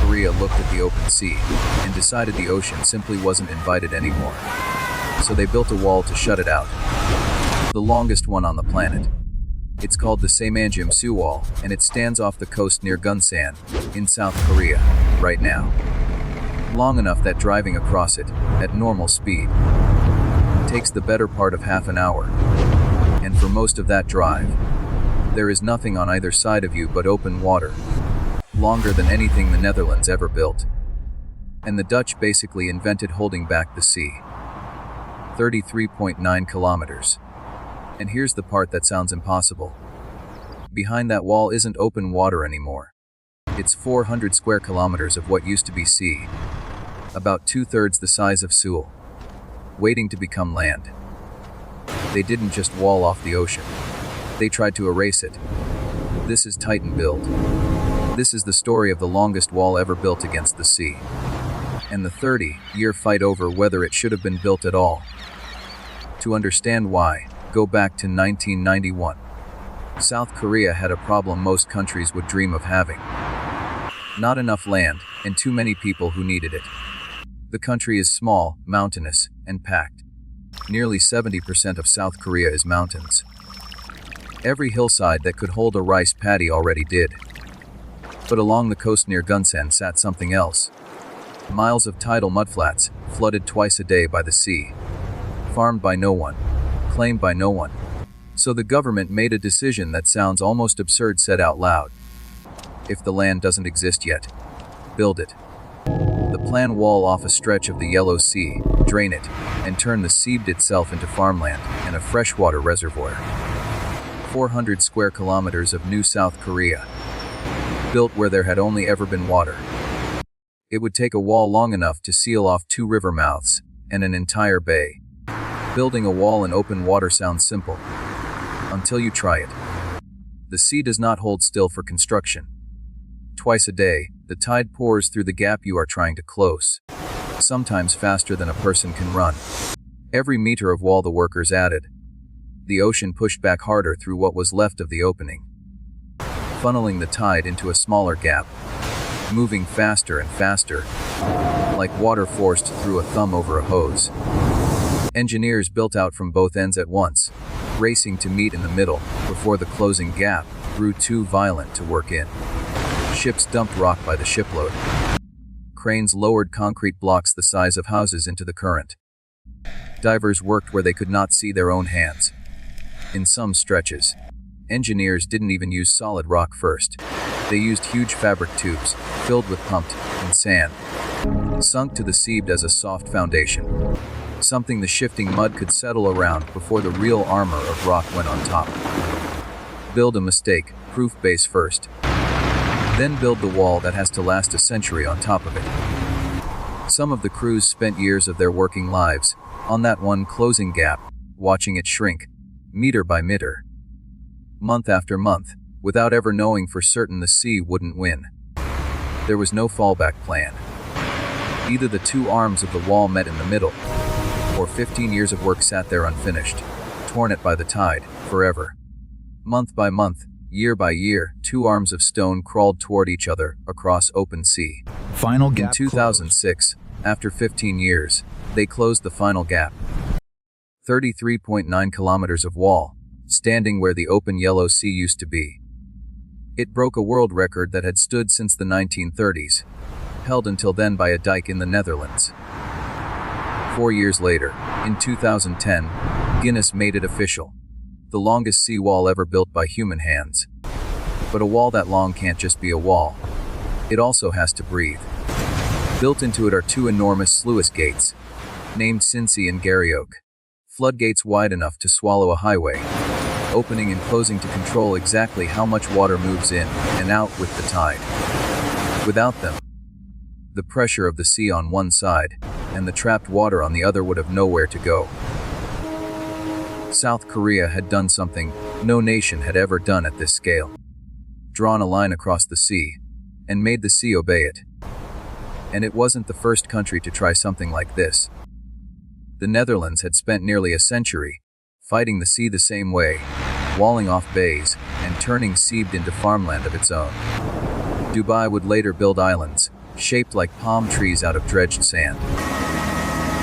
Korea looked at the open sea and decided the ocean simply wasn't invited anymore. So they built a wall to shut it out. The longest one on the planet. It's called the Saemangeum Seawall, and it stands off the coast near Gunsan, in South Korea, right now. Long enough that driving across it, at normal speed, takes the better part of half an hour. And for most of that drive, there is nothing on either side of you but open water. Longer than anything the Netherlands ever built. And the Dutch basically invented holding back the sea. 33.9 kilometers. And here's the part that sounds impossible. Behind that wall isn't open water anymore. It's 400 square kilometers of what used to be sea. About 2/3 the size of Seoul. Waiting to become land. They didn't just wall off the ocean. They tried to erase it. This is Titan build. This is the story of the longest wall ever built against the sea. And the 30-year fight over whether it should have been built at all. To understand why, go back to 1991. South Korea had a problem most countries would dream of having. Not enough land, and too many people who needed it. The country is small, mountainous, and packed. Nearly 70% of South Korea is mountains. Every hillside that could hold a rice paddy already did. But along the coast near Gunsan sat something else. Miles of tidal mudflats, flooded twice a day by the sea. Farmed by no one. Claimed by no one. So the government made a decision that sounds almost absurd said out loud. If the land doesn't exist yet, build it. The plan: wall off a stretch of the Yellow Sea, drain it, and turn the seabed itself into farmland and a freshwater reservoir. 400 square kilometers of new South Korea. Built where there had only ever been water. It would take a wall long enough to seal off 2 river mouths and an entire bay. Building a wall in open water sounds simple. Until you try it. The sea does not hold still for construction. Twice a day, the tide pours through the gap you are trying to close. Sometimes faster than a person can run. Every meter of wall the workers added. The ocean pushed back harder through what was left of the opening. Funneling the tide into a smaller gap. Moving faster and faster. Like water forced through a thumb over a hose. Engineers built out from both ends at once, racing to meet in the middle before the closing gap grew too violent to work in. Ships dumped rock by the shipload. Cranes lowered concrete blocks the size of houses into the current. Divers worked where they could not see their own hands. In some stretches, engineers didn't even use solid rock first. They used huge fabric tubes, filled with pumped in sand, sunk to the seabed as a soft foundation. Something the shifting mud could settle around before the real armor of rock went on top. Build a mistake-proof base first. Then build the wall that has to last a century on top of it. Some of the crews spent years of their working lives on that one closing gap, watching it shrink, meter by meter, month after month, without ever knowing for certain the sea wouldn't win. There was no fallback plan. Either the 2 arms of the wall met in the middle, or 15 years of work sat there unfinished, torn at by the tide, forever. Month by month, year by year, 2 arms of stone crawled toward each other across open sea. Final gap In 2006, after 15 years, they closed the final gap. 33.9 kilometers of wall, standing where the open Yellow Sea used to be. It broke a world record that had stood since the 1930s, held until then by a dike in the Netherlands. 4 years later, in 2010, Guinness made it official. The longest seawall ever built by human hands. But a wall that long can't just be a wall. It also has to breathe. Built into it are 2 enormous sluice gates, named Cincy and Garryoak. Floodgates wide enough to swallow a highway, opening and closing to control exactly how much water moves in and out with the tide. Without them, the pressure of the sea on one side and the trapped water on the other would have nowhere to go. South Korea had done something no nation had ever done at this scale. Drawn a line across the sea, and made the sea obey it. And it wasn't the first country to try something like this. The Netherlands had spent nearly a century fighting the sea the same way, walling off bays and turning seabed into farmland of its own. Dubai would later build islands, shaped like palm trees out of dredged sand.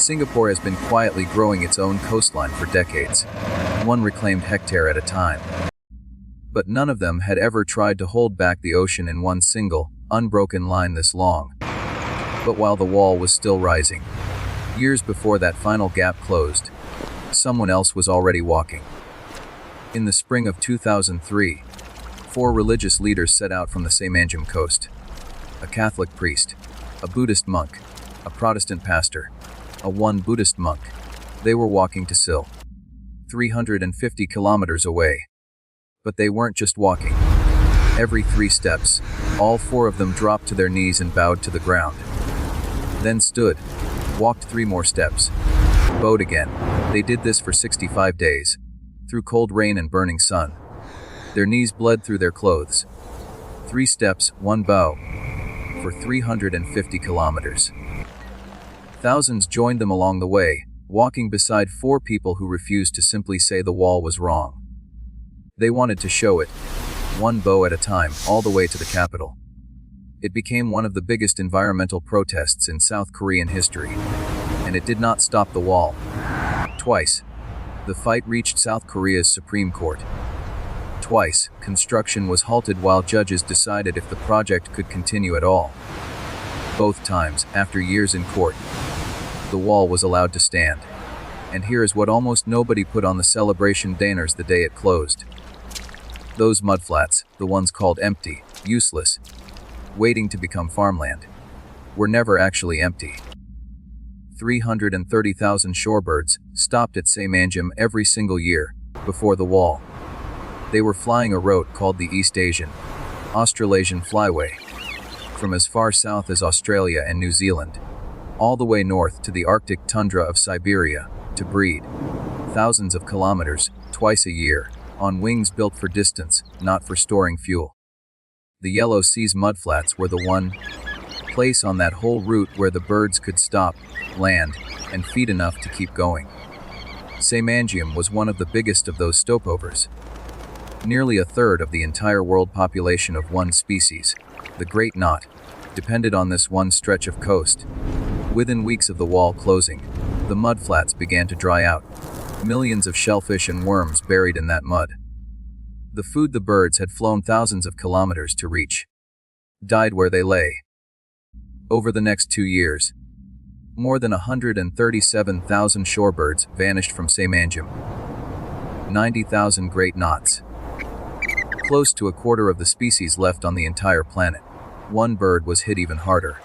Singapore has been quietly growing its own coastline for decades, one reclaimed hectare at a time. But none of them had ever tried to hold back the ocean in one single, unbroken line this long. But while the wall was still rising, years before that final gap closed, someone else was already walking. In the spring of 2003, 4 religious leaders set out from the Saemangeum coast. A Catholic priest, a Buddhist monk, a Protestant pastor, a Buddhist monk. They were walking to Sil, 350 kilometers away. But they weren't just walking. Every 3 steps, all 4 of them dropped to their knees and bowed to the ground. Then stood, walked 3 more steps, bowed again. They did this for 65 days, through cold rain and burning sun. Their knees bled through their clothes. 3 steps, 1 bow, for 350 kilometers. Thousands joined them along the way, walking beside 4 people who refused to simply say the wall was wrong. They wanted to show it, 1 bow at a time, all the way to the capital. It became one of the biggest environmental protests in South Korean history, and it did not stop the wall. Twice, the fight reached South Korea's Supreme Court. Twice, construction was halted while judges decided if the project could continue at all. Both times, after years in court, the wall was allowed to stand. And here is what almost nobody put on the celebration banners the day it closed. Those mudflats, the ones called empty, useless, waiting to become farmland, were never actually empty. 330,000 shorebirds stopped at Saemangeum every single year before the wall. They were flying a route called the East Asian, Australasian Flyway, from as far south as Australia and New Zealand, all the way north to the Arctic tundra of Siberia, to breed thousands of kilometers, twice a year, on wings built for distance, not for storing fuel. The Yellow Sea's mudflats were the one place on that whole route where the birds could stop, land, and feed enough to keep going. Saemangeum was one of the biggest of those stopovers. Nearly a third of the entire world population of one species, the Great Knot, depended on this one stretch of coast. Within weeks of the wall closing, the mudflats began to dry out, millions of shellfish and worms buried in that mud. The food the birds had flown thousands of kilometers to reach died where they lay. Over the next 2 years, more than 137,000 shorebirds vanished from Saemangeum. 90,000 great knots. Close to a quarter of the species left on the entire planet. One bird was hit even harder.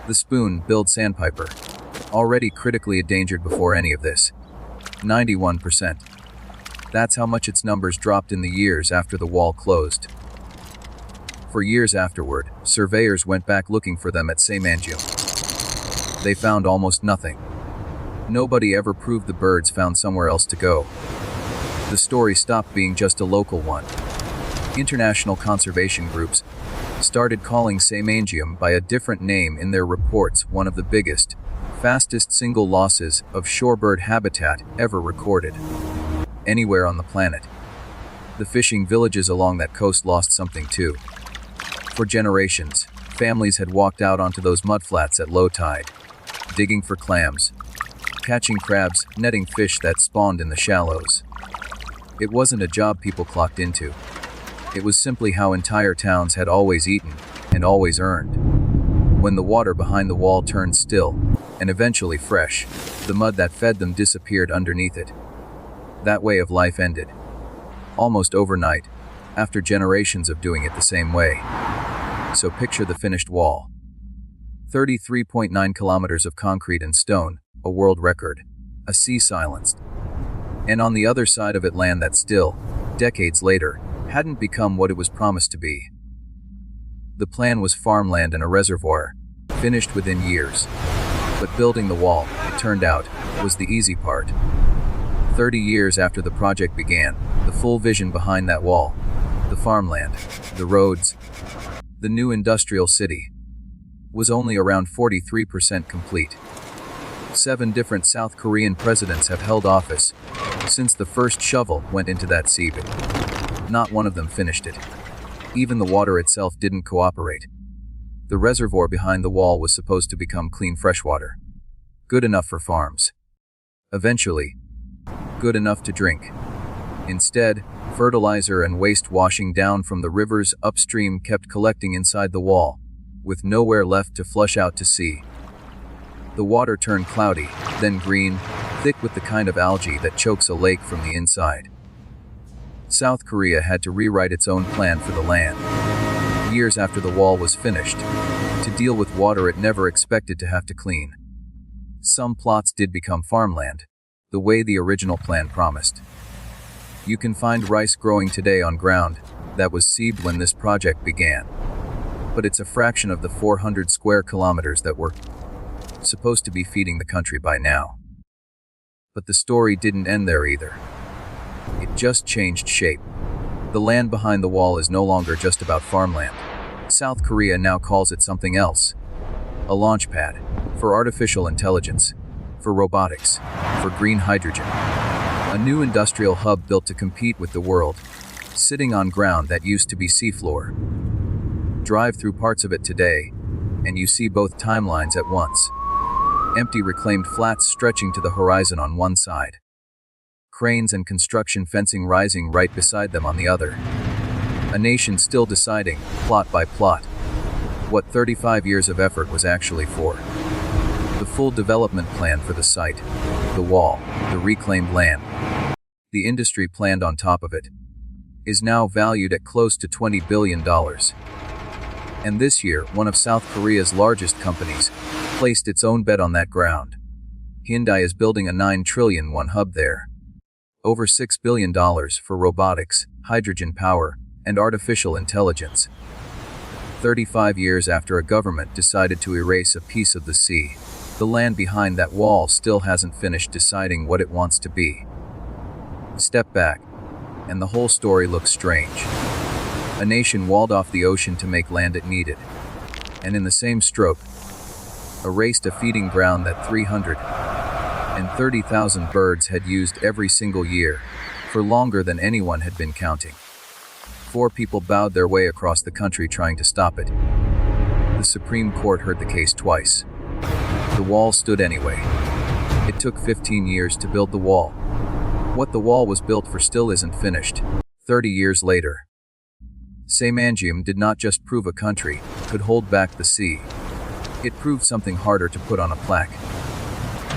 The spoon-billed sandpiper, already critically endangered before any of this. 91%. That's how much its numbers dropped in the years after the wall closed. For years afterward, surveyors went back looking for them at Saemangeum. They found almost nothing. Nobody ever proved the birds found somewhere else to go. The story stopped being just a local one. International conservation groups started calling Saemangeum by a different name in their reports, one of the biggest, fastest single losses of shorebird habitat ever recorded anywhere on the planet. The fishing villages along that coast lost something too. For generations, families had walked out onto those mudflats at low tide, digging for clams, catching crabs, netting fish that spawned in the shallows. It wasn't a job people clocked into. It was simply how entire towns had always eaten and always earned. When the water behind the wall turned still, and eventually fresh, the mud that fed them disappeared underneath it. That way of life ended. Almost overnight, after generations of doing it the same way. So picture the finished wall. 33.9 kilometers of concrete and stone, a world record. A sea silenced. And on the other side of it land that still, decades later, hadn't become what it was promised to be. The plan was farmland and a reservoir, finished within years. But building the wall, it turned out, was the easy part. 30 years after the project began, the full vision behind that wall, the farmland, the roads, the new industrial city, was only around 43% complete. 7 different South Korean presidents have held office since the first shovel went into that seabed. Not one of them finished it. Even the water itself didn't cooperate. The reservoir behind the wall was supposed to become clean freshwater. Good enough for farms. Eventually, good enough to drink. Instead, fertilizer and waste washing down from the rivers upstream kept collecting inside the wall, with nowhere left to flush out to sea. The water turned cloudy, then green, thick with the kind of algae that chokes a lake from the inside. South Korea had to rewrite its own plan for the land, years after the wall was finished, to deal with water it never expected to have to clean. Some plots did become farmland, the way the original plan promised. You can find rice growing today on ground that was seeded when this project began, but it's a fraction of the 400 square kilometers that were supposed to be feeding the country by now. But the story didn't end there either. It just changed shape. The land behind the wall is no longer just about farmland. South Korea now calls it something else. A launch pad, for artificial intelligence, for robotics, for green hydrogen. A new industrial hub built to compete with the world, sitting on ground that used to be seafloor. Drive through parts of it today, and you see both timelines at once. Empty reclaimed flats stretching to the horizon on one side. Cranes and construction fencing rising right beside them on the other. A nation still deciding, plot by plot, what 35 years of effort was actually for. The full development plan for the site, the wall, the reclaimed land, the industry planned on top of it, is now valued at close to $20 billion. And this year, one of South Korea's largest companies placed its own bet on that ground. Hyundai is building a $9 trillion hub there. Over $6 billion for robotics, hydrogen power, and artificial intelligence. 35 years after a government decided to erase a piece of the sea, the land behind that wall still hasn't finished deciding what it wants to be. Step back, and the whole story looks strange. A nation walled off the ocean to make land it needed, and in the same stroke, erased a feeding ground that 330,000 birds had used every single year, for longer than anyone had been counting. 4 people bowed their way across the country trying to stop it. The Supreme Court heard the case twice. The wall stood anyway. It took 15 years to build the wall. What the wall was built for still isn't finished. 30 years later. Saemangeum did not just prove a country could hold back the sea. It proved something harder to put on a plaque.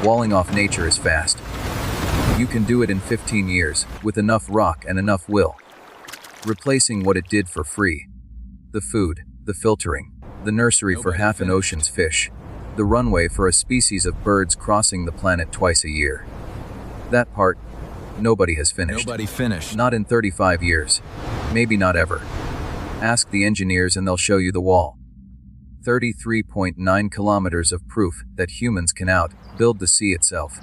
Walling off nature is fast. You can do it in 15 years, with enough rock and enough will. Replacing what it did for free. The food, the filtering, the nursery for half an ocean's fish, the runway for a species of birds crossing the planet twice a year. That part, nobody has finished. Not in 35 years. Maybe not ever. Ask the engineers and they'll show you the wall. 33.9 kilometers of proof that humans can build the sea itself.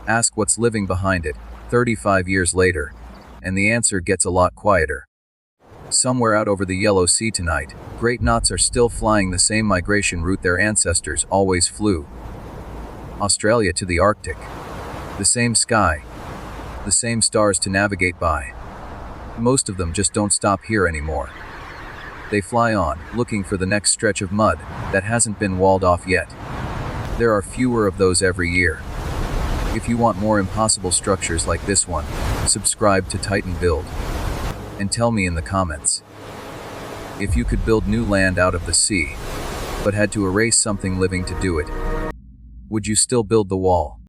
Ask what's living behind it, 35 years later, and the answer gets a lot quieter. Somewhere out over the Yellow Sea tonight, great knots are still flying the same migration route their ancestors always flew. Australia to the Arctic. The same sky. The same stars to navigate by. Most of them just don't stop here anymore. They fly on, looking for the next stretch of mud that hasn't been walled off yet. There are fewer of those every year. If you want more impossible structures like this one, subscribe to Titan Build. And tell me in the comments. If you could build new land out of the sea, but had to erase something living to do it, would you still build the wall?